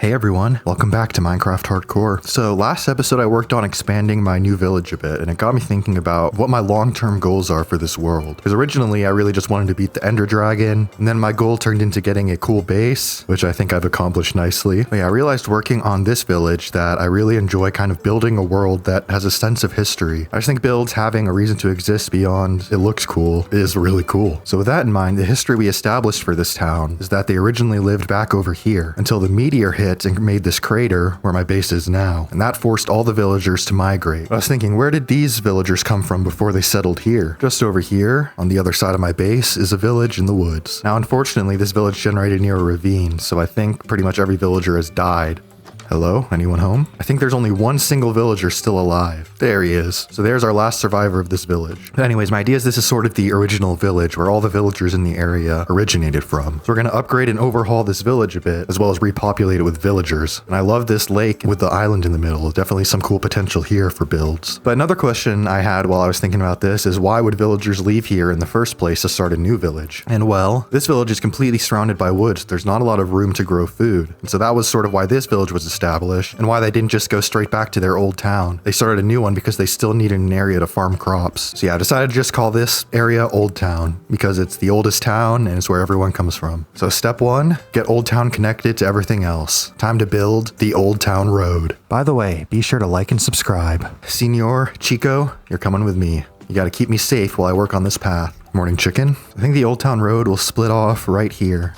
Hey everyone, welcome back to Minecraft Hardcore. So last episode I worked on expanding my new village a bit, and it got me thinking about what my long-term goals are for this world. Because originally I really just wanted to beat the Ender Dragon, and then my goal turned into getting a cool base, which I think I've accomplished nicely. But yeah, I realized working on this village that I really enjoy kind of building a world that has a sense of history. I just think builds having a reason to exist beyond it looks cool is really cool. So with that in mind, the history we established for this town is that they originally lived back over here until the meteor hit and made this crater where my base is now, and that forced all the villagers to migrate. I was thinking, where did these villagers come from before they settled here? Just over here, on the other side of my base, is a village in the woods. Now, unfortunately, this village generated near a ravine, so I think pretty much every villager has died. Hello? Anyone home? I think there's only one single villager still alive. There he is. So there's our last survivor of this village. But anyways, my idea is this is sort of the original village where all the villagers in the area originated from. So we're going to upgrade and overhaul this village a bit, as well as repopulate it with villagers. And I love this lake with the island in the middle. Definitely some cool potential here for builds. But another question I had while I was thinking about this is why would villagers leave here in the first place to start a new village? And well, this village is completely surrounded by woods. There's not a lot of room to grow food. And so that was sort of why this village was established, and why they didn't just go straight back to their old town. They started a new one because they still needed an area to farm crops. So yeah, I decided to just call this area Oldtown because it's the oldest town and it's where everyone comes from. So step one, get Oldtown connected to everything else. Time to build the Oldtown Road. By the way, be sure to like and subscribe. Senor Chico, you're coming with me. You gotta keep me safe while I work on this path. Morning, chicken. I think the Oldtown Road will split off right here.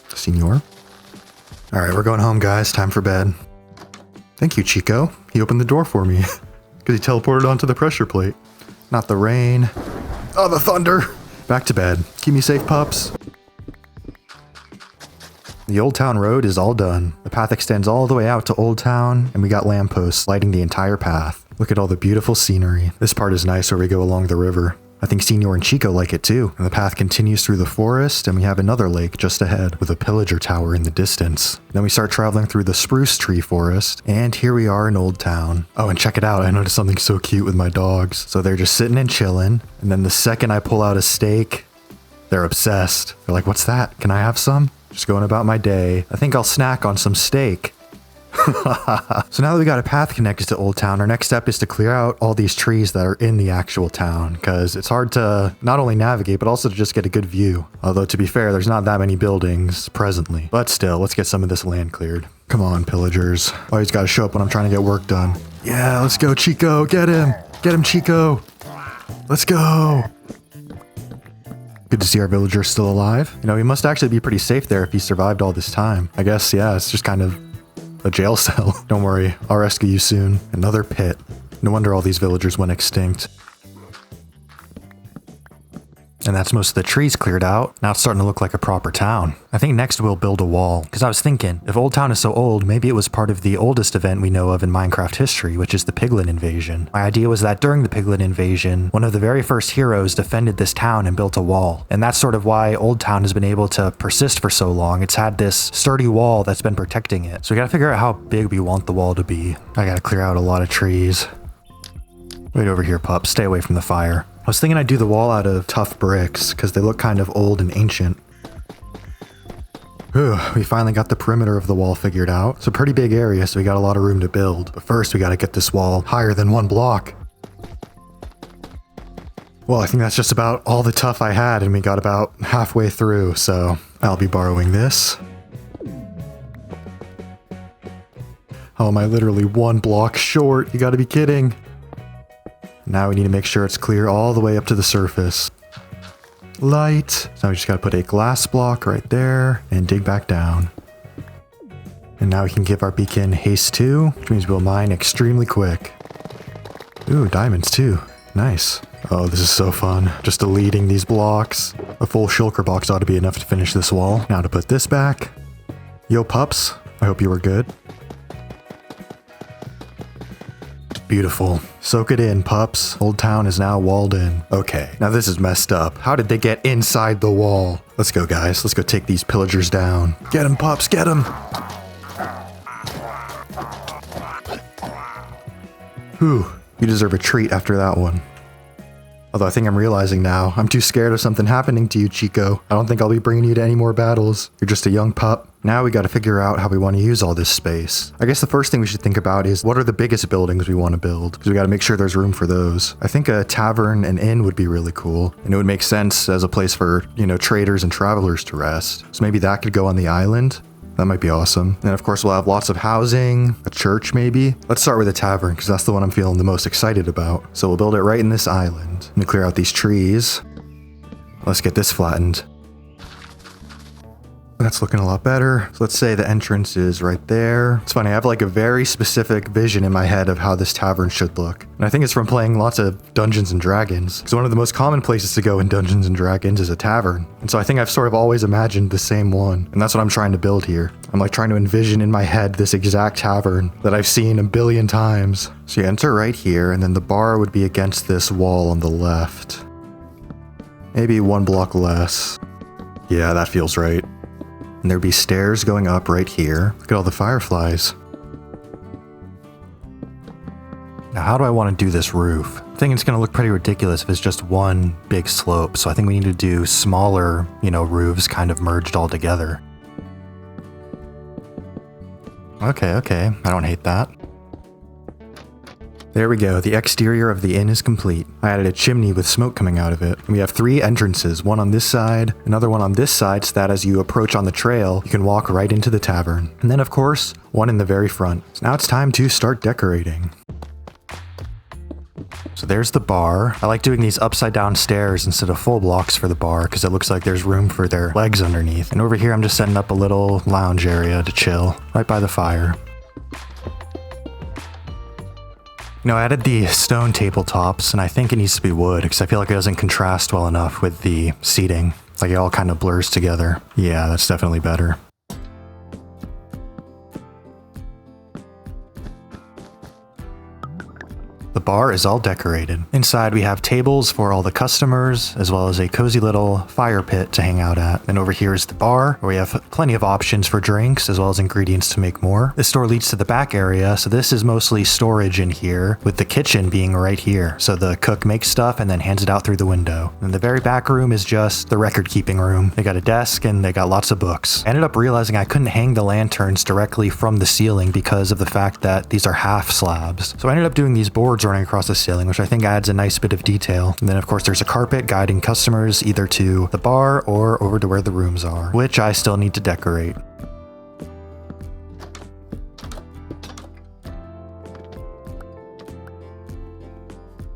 Senor? All right, we're going home, guys. Time for bed. Thank you, Chico. He opened the door for me because he teleported onto the pressure plate. Not the rain. Oh, the thunder. Back to bed. Keep me safe, pups. The Oldtown Road is all done. The path extends all the way out to Oldtown, and we got lampposts lighting the entire path. Look at all the beautiful scenery. This part is nice where we go along the river. I think Senor and Chico like it too. And the path continues through the forest, and we have another lake just ahead with a pillager tower in the distance. Then we start traveling through the spruce tree forest, and here we are in Oldtown. Oh, and check it out. I noticed something so cute with my dogs. So they're just sitting and chilling, and then the second I pull out a steak, they're obsessed. They're like, "What's that? Can I have some?" Just going about my day. I think I'll snack on some steak. So now that we got a path connected to Oldtown, our next step is to clear out all these trees that are in the actual town, because it's hard to not only navigate, but also to just get a good view. Although, to be fair, there's not that many buildings presently. But still, let's get some of this land cleared. Come on, pillagers. Always gotta show up when I'm trying to get work done. Yeah, let's go, Chico. Get him. Get him, Chico. Let's go. Good to see our villager still alive. You know, he must actually be pretty safe there if he survived all this time. I guess, yeah, it's just kind of a jail cell. Don't worry, I'll rescue you soon. Another pit. No wonder all these villagers went extinct. And that's most of the trees cleared out. Now it's starting to look like a proper town. I think next we'll build a wall. Because I was thinking, if Oldtown is so old, maybe it was part of the oldest event we know of in Minecraft history, which is the Piglin invasion. My idea was that during the Piglin invasion, one of the very first heroes defended this town and built a wall. And that's sort of why Oldtown has been able to persist for so long. It's had this sturdy wall that's been protecting it. So we gotta figure out how big we want the wall to be. I gotta clear out a lot of trees. Wait over here, pup. Stay away from the fire. I was thinking I'd do the wall out of tough bricks because they look kind of old and ancient. Whew, we finally got the perimeter of the wall figured out. It's a pretty big area, so we got a lot of room to build. But first, we got to get this wall higher than one block. Well, I think that's just about all the tough I had, and we got about halfway through, so I'll be borrowing this. Oh, am I literally one block short? You gotta be kidding. Now we need to make sure it's clear all the way up to the surface. Light. So now we just gotta put a glass block right there and dig back down. And now we can give our beacon haste 2, which means we'll mine extremely quick. Ooh, diamonds too. Nice. Oh, this is so fun. Just deleting these blocks. A full shulker box ought to be enough to finish this wall. Now to put this back. Yo, pups. I hope you were good. Beautiful. Soak it in, pups. Oldtown is now walled in. Okay, now this is messed up. How did they get inside the wall? Let's go, guys. Let's go take these pillagers down. Get them, pups. Get them. Whew. You deserve a treat after that one. Although I think I'm realizing now, I'm too scared of something happening to you, Chico. I don't think I'll be bringing you to any more battles. You're just a young pup. Now we got to figure out how we want to use all this space. I guess the first thing we should think about is what are the biggest buildings we want to build? Because we got to make sure there's room for those. I think a tavern and inn would be really cool. And it would make sense as a place for, traders and travelers to rest. So maybe that could go on the island. That might be awesome. And of course we'll have lots of housing, a church maybe. Let's start with a tavern because that's the one I'm feeling the most excited about. So we'll build it right in this island. Let me clear out these trees. Let's get this flattened. That's looking a lot better. So let's say the entrance is right there. It's funny, I have like a very specific vision in my head of how this tavern should look. And I think it's from playing lots of Dungeons and Dragons. So one of the most common places to go in Dungeons and Dragons is a tavern. And so I think I've sort of always imagined the same one. And that's what I'm trying to build here. I'm like trying to envision in my head this exact tavern that I've seen a billion times. So you enter right here, and then the bar would be against this wall on the left. Maybe one block less. Yeah, that feels right. And there'd be stairs going up right here. Look at all the fireflies. Now, how do I want to do this roof? I think it's going to look pretty ridiculous if it's just one big slope. So I think we need to do smaller, roofs kind of merged all together. Okay. I don't hate that. There we go, the exterior of the inn is complete. I added a chimney with smoke coming out of it. And we have 3 entrances, one on this side, another one on this side so that as you approach on the trail, you can walk right into the tavern. And then of course, one in the very front. So now it's time to start decorating. So there's the bar. I like doing these upside down stairs instead of full blocks for the bar because it looks like there's room for their legs underneath. And over here I'm just setting up a little lounge area to chill, right by the fire. I added the stone tabletops, and I think it needs to be wood, because I feel like it doesn't contrast well enough with the seating. Like it all kind of blurs together. Yeah, that's definitely better. The bar is all decorated. Inside we have tables for all the customers, as well as a cozy little fire pit to hang out at. And over here is the bar, where we have plenty of options for drinks, as well as ingredients to make more. This door leads to the back area, so this is mostly storage in here, with the kitchen being right here. So the cook makes stuff and then hands it out through the window. And the very back room is just the record-keeping room. They got a desk and they got lots of books. I ended up realizing I couldn't hang the lanterns directly from the ceiling because of the fact that these are half slabs. So I ended up doing these boards running across the ceiling, which I think adds a nice bit of detail. And then of course there's a carpet guiding customers either to the bar or over to where the rooms are, which I still need to decorate.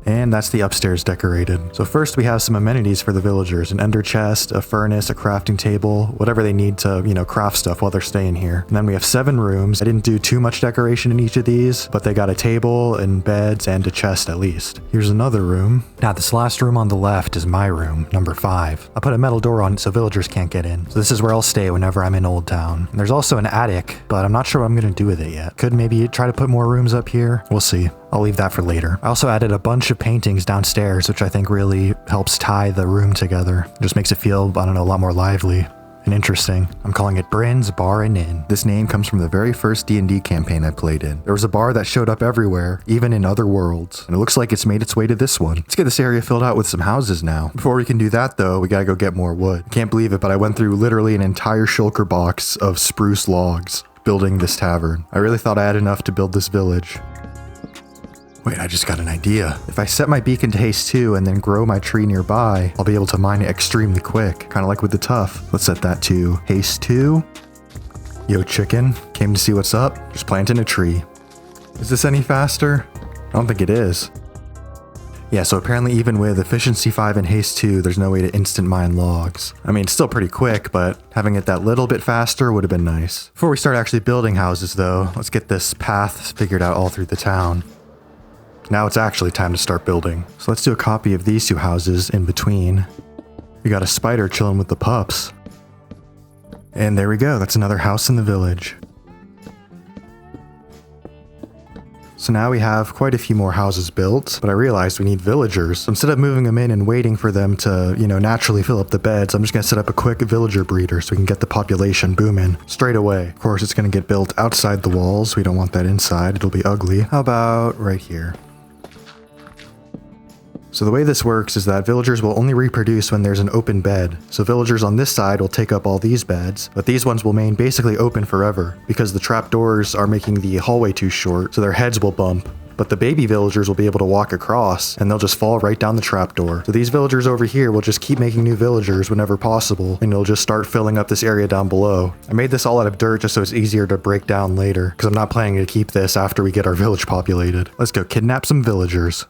And that's the upstairs decorated. So first we have some amenities for the villagers, an ender chest, a furnace, a crafting table, whatever they need to, craft stuff while they're staying here. And then we have 7 rooms. I didn't do too much decoration in each of these, but they got a table and beds and a chest at least. Here's another room. Now this last room on the left is my room, number 5. I put a metal door on it so villagers can't get in. So this is where I'll stay whenever I'm in Oldtown. And there's also an attic, but I'm not sure what I'm gonna do with it yet. Could maybe try to put more rooms up here. We'll see. I'll leave that for later. I also added a bunch of paintings downstairs, which I think really helps tie the room together. It just makes it feel, I don't know, a lot more lively and interesting. I'm calling it Brin's Bar and Inn. This name comes from the very first D&D campaign I played in. There was a bar that showed up everywhere, even in other worlds, and it looks like it's made its way to this one. Let's get this area filled out with some houses now. Before we can do that though, we gotta go get more wood. Can't believe it, but I went through literally an entire shulker box of spruce logs building this tavern. I really thought I had enough to build this village. Wait, I just got an idea. If I set my beacon to haste 2 and then grow my tree nearby, I'll be able to mine it extremely quick, kind of like with the tuff. Let's set that to haste 2. Yo, chicken, came to see what's up? Just planting a tree. Is this any faster? I don't think it is. Yeah, so apparently even with efficiency 5 and haste 2, there's no way to instant mine logs. I mean, it's still pretty quick, but having it that little bit faster would have been nice. Before we start actually building houses though, let's get this path figured out all through the town. Now it's actually time to start building. So let's do a copy of these 2 houses in between. We got a spider chilling with the pups. And there we go, that's another house in the village. So now we have quite a few more houses built, but I realized we need villagers. So instead of moving them in and waiting for them to, naturally fill up the beds, I'm just gonna set up a quick villager breeder so we can get the population booming straight away. Of course, it's gonna get built outside the walls. We don't want that inside, it'll be ugly. How about right here? So the way this works is that villagers will only reproduce when there's an open bed. So villagers on this side will take up all these beds, but these ones will remain basically open forever because the trapdoors are making the hallway too short, so their heads will bump. But the baby villagers will be able to walk across and they'll just fall right down the trapdoor. So these villagers over here will just keep making new villagers whenever possible, and they'll just start filling up this area down below. I made this all out of dirt just so it's easier to break down later, because I'm not planning to keep this after we get our village populated. Let's go kidnap some villagers.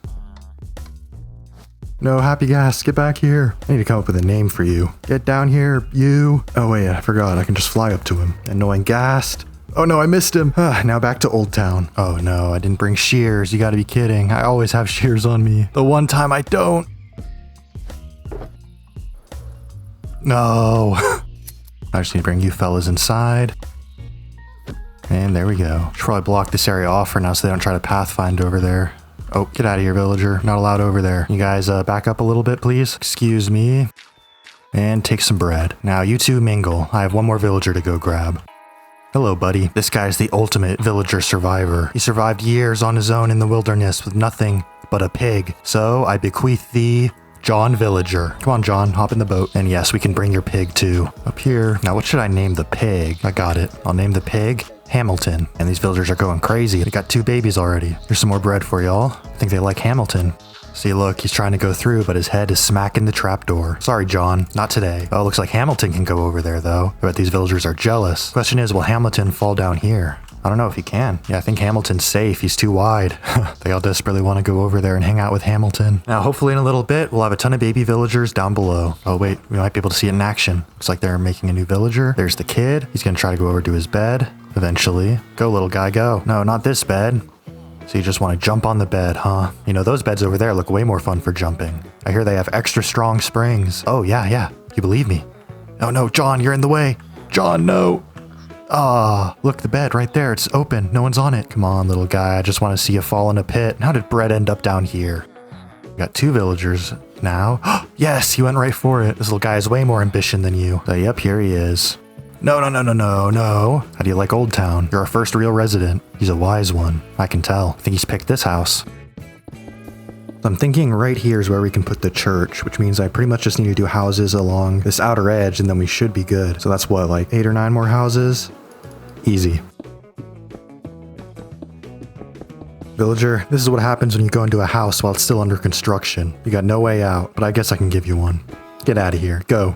No, Happy Gas, get back here. I need to come up with a name for you. Get down here, you. Oh wait, I forgot, I can just fly up to him. Annoying Ghast. Oh no, I missed him. Now back to Oldtown. Oh no, I didn't bring shears. You gotta be kidding. I always have shears on me. The one time I don't. No. I just need to bring you fellas inside. And there we go. Should probably block this area off for now so they don't try to pathfind over there. Oh, get out of here, villager. Not allowed over there. You guys back up a little bit, please. Excuse me. And take some bread. Now you two mingle. I have one more villager to go grab. Hello, buddy. This guy's the ultimate villager survivor. He survived years on his own in the wilderness with nothing but a pig. So I bequeath thee, John Villager. Come on, John, hop in the boat. And yes, we can bring your pig too. Up here. Now, what should I name the pig? I got it. I'll name the pig Hamilton. And these villagers are going crazy. They got 2 babies already. Here's some more bread for y'all. I think they like Hamilton. See, look, he's trying to go through, but his head is smacking the trapdoor. Sorry, John, not today. Oh, looks like Hamilton can go over there, though. I bet these villagers are jealous. Question is, will Hamilton fall down here? I don't know if he can. Yeah, I think Hamilton's safe. He's too wide. They all desperately want to go over there and hang out with Hamilton. Now, hopefully in a little bit, we'll have a ton of baby villagers down below. Oh, wait, we might be able to see it in action. Looks like they're making a new villager. There's the kid. He's going to try to go over to his bed eventually. Go, little guy, go. No, not this bed. So you just want to jump on the bed, huh? You know, those beds over there look way more fun for jumping. I hear they have extra strong springs. Oh, yeah. You believe me? Oh, no, John, you're in the way. John, no. Ah, look, the bed right there. It's open. No one's on it. Come on, little guy. I just want to see you fall in a pit. How did Brett end up down here? We got 2 villagers now. Yes, he went right for it. This little guy has way more ambition than you. So, yep, here he is. No. How do you like Oldtown? You're our first real resident. He's a wise one. I can tell. I think he's picked this house. I'm thinking right here is where we can put the church, which means I pretty much just need to do houses along this outer edge and then we should be good. So that's what, like 8 or 9 more houses? Easy. Villager, this is what happens when you go into a house while it's still under construction. You got no way out, but I guess I can give you one. Get out of here. Go.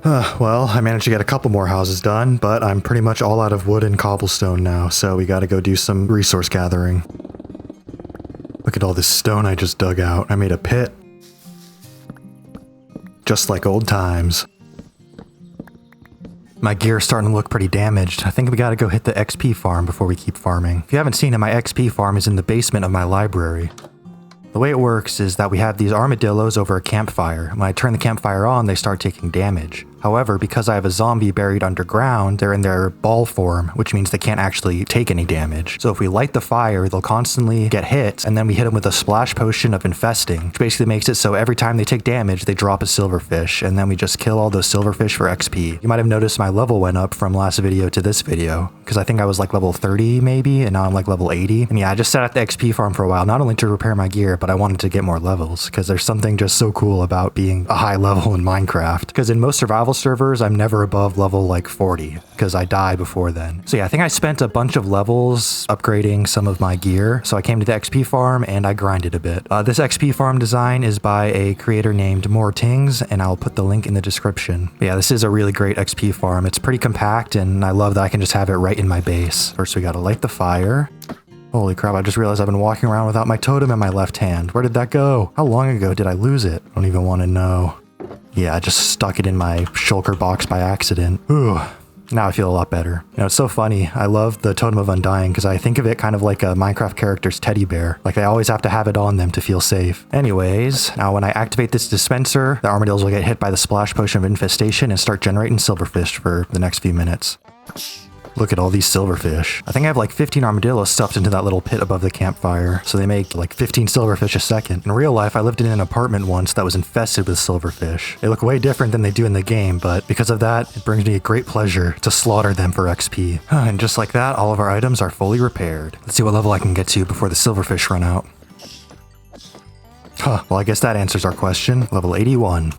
Well, I managed to get a couple more houses done, but I'm pretty much all out of wood and cobblestone now, so we gotta go do some resource gathering. Look at all this stone I just dug out. I made a pit. Just like old times. My gear's starting to look pretty damaged. I think we gotta go hit the XP farm before we keep farming. If you haven't seen it, my XP farm is in the basement of my library. The way it works is that we have these armadillos over a campfire. When I turn the campfire on, they start taking damage. However, because I have a zombie buried underground, they're in their ball form, which means they can't actually take any damage. So if we light the fire, they'll constantly get hit, and then we hit them with a splash potion of infesting, which basically makes it so every time they take damage, they drop a silverfish, and then we just kill all those silverfish for XP. You might have noticed my level went up from last video to this video, because I think I was like level 30 maybe, and now I'm like level 80. And yeah, I just sat at the XP farm for a while, not only to repair my gear, but I wanted to get more levels, because there's something just so cool about being a high level in Minecraft. Because in most survival servers, I'm never above level like 40 because I die before then. So yeah, I think I spent a bunch of levels upgrading some of my gear. So I came to the XP farm and I grinded a bit. This XP farm design is by a creator named Mortings, and I'll put the link in the description. But yeah, this is a really great XP farm. It's pretty compact and I love that I can just have it right in my base. First, we gotta light the fire. Holy crap, I just realized I've been walking around without my totem in my left hand. Where did that go? How long ago did I lose it? I don't even want to know. Yeah, I just stuck it in my shulker box by accident. Ooh, now I feel a lot better. You know, it's so funny. I love the Totem of Undying because I think of it kind of like a Minecraft character's teddy bear. Like they always have to have it on them to feel safe. Anyways, now when I activate this dispenser, the armadillos will get hit by the splash potion of infestation and start generating silverfish for the next few minutes. Look at all these silverfish. I think I have like 15 armadillos stuffed into that little pit above the campfire, so they make like 15 silverfish a second. In real life, I lived in an apartment once that was infested with silverfish. They look way different than they do in the game, but because of that, it brings me a great pleasure to slaughter them for XP. And just like that, all of our items are fully repaired. Let's see what level I can get to before the silverfish run out. Huh, well, I guess that answers our question. Level 81.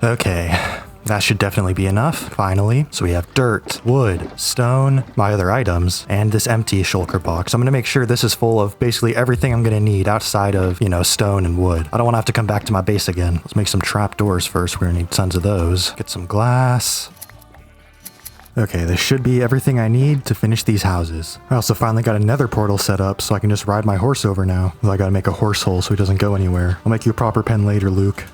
Okay. That should definitely be enough, finally. So we have dirt, wood, stone, my other items, and this empty shulker box. I'm gonna make sure this is full of basically everything I'm gonna need outside of, stone and wood. I don't wanna have to come back to my base again. Let's make some trapdoors first. We're gonna need tons of those. Get some glass. Okay, this should be everything I need to finish these houses. I also finally got another portal set up so I can just ride my horse over now. Well, I gotta make a horse hole so he doesn't go anywhere. I'll make you a proper pen later, Luke.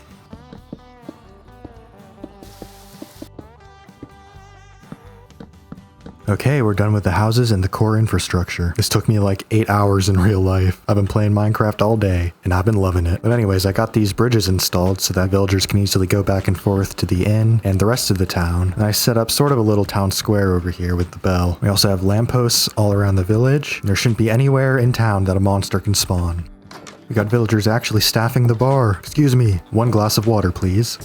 Okay, we're done with the houses and the core infrastructure. This took me like 8 hours in real life. I've been playing Minecraft all day, and I've been loving it. But anyways, I got these bridges installed so that villagers can easily go back and forth to the inn and the rest of the town. And I set up sort of a little town square over here with the bell. We also have lampposts all around the village. There shouldn't be anywhere in town that a monster can spawn. We got villagers actually staffing the bar. Excuse me, 1 glass of water, please.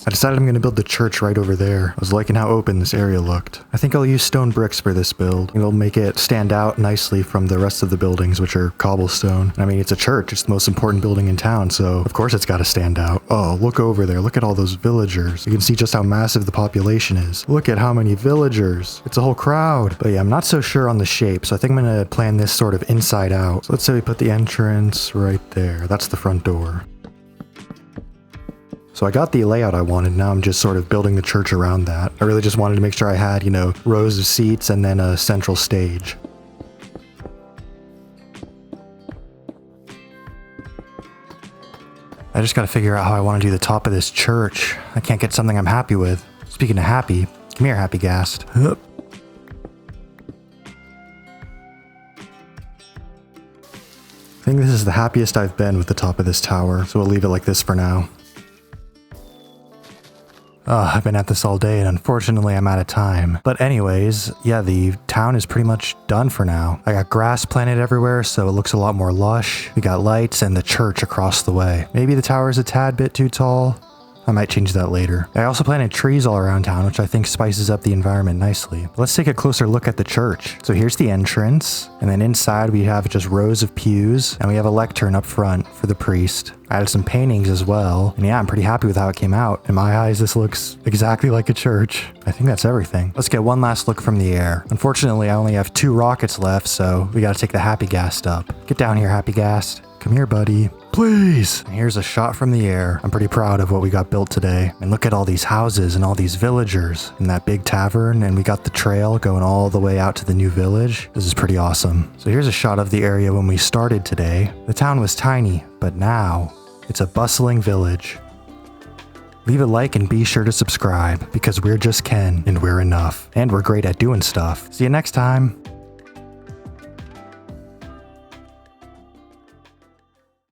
I decided I'm going to build the church right over there. I was liking how open this area looked. I think I'll use stone bricks for this build. It'll make it stand out nicely from the rest of the buildings, which are cobblestone. I mean, it's a church. It's the most important building in town, so of course it's got to stand out. Oh, look over there. Look at all those villagers. You can see just how massive the population is. Look at how many villagers. It's a whole crowd. But yeah, I'm not so sure on the shape, so I think I'm going to plan this sort of inside out. So let's say we put the entrance right there. That's the front door. So I got the layout I wanted, now I'm just sort of building the church around that. I really just wanted to make sure I had, rows of seats and then a central stage. I just gotta figure out how I want to do the top of this church. I can't get something I'm happy with. Speaking of happy, come here, Happy Gast. I think this is the happiest I've been with the top of this tower, so we'll leave it like this for now. I've been at this all day and unfortunately I'm out of time. But anyways, yeah, the town is pretty much done for now. I got grass planted everywhere so it looks a lot more lush. We got lights and the church across the way. Maybe the tower is a tad bit too tall. I might change that later. I also planted trees all around town, which I think spices up the environment nicely. But let's take a closer look at the church. So here's the entrance, and then inside we have just rows of pews, and we have a lectern up front for the priest. I added some paintings as well, and yeah, I'm pretty happy with how it came out. In my eyes, this looks exactly like a church. I think that's everything. Let's get one last look from the air. Unfortunately, I only have 2 rockets left, so we gotta take the Happy Gast up. Get down here, Happy Gast. Come here, buddy. Please! And here's a shot from the air. I'm pretty proud of what we got built today. And look at all these houses and all these villagers and that big tavern, and we got the trail going all the way out to the new village. This is pretty awesome. So here's a shot of the area when we started today. The town was tiny, but now it's a bustling village. Leave a like and be sure to subscribe, because we're just Ken and we're enough. And we're great at doing stuff. See you next time.